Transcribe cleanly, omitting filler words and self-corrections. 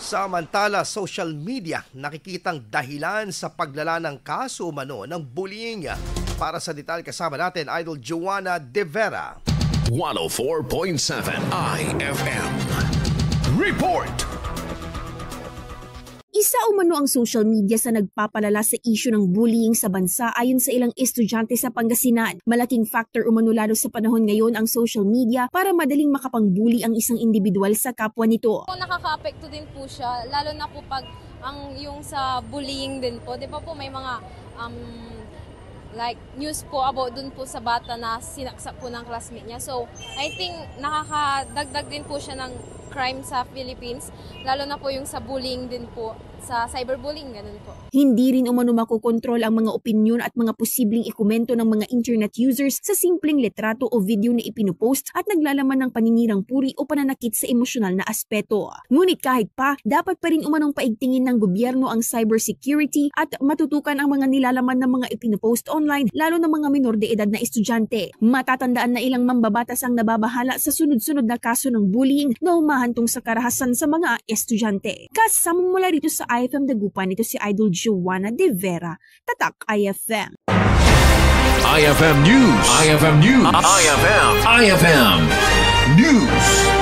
Samantala, social media nakikitang dahilan sa paglala ng kaso umano ng bullying. Para sa detalye kasama natin, Idol Joanna De Vera. 104.7 IFM. Report! Isa umano ang social media sa nagpapalala sa isyu ng bullying sa bansa ayon sa ilang estudyante sa Pangasinan. Malaking factor umano lalo sa panahon ngayon ang social media para madaling makapangbully ang isang individual sa kapwa nito. Nakaka-apekto din po siya, lalo na po pag yung sa bullying din po. Di ba po may mga like news po about dun po sa bata na sinaksak po ng classmate niya. So I think nakakadagdag din po siya ng crime sa Philippines, lalo na po yung sa bullying din po, sa cyberbullying, ganun po. Hindi rin umano makokontrol ang mga opinyon at mga posibleng ikomento ng mga internet users sa simpleng litrato o video na ipinupost at naglalaman ng paninirang puri o pananakit sa emosyonal na aspeto. Ngunit kahit pa, dapat pa rin umanong paigtingin ng gobyerno ang cybersecurity at matutukan ang mga nilalaman ng mga ipinupost online, lalo na mga minor de edad na estudyante. Matatandaan na ilang mambabatas ang nababahala sa sunod-sunod na kaso ng bullying na humahantong sa karahasan sa mga estudyante. Kasama mula rito sa IFM Dagupan, ito si Idol Joanna De Vera, Tatak IFM. IFM News. IFM News. IFM News.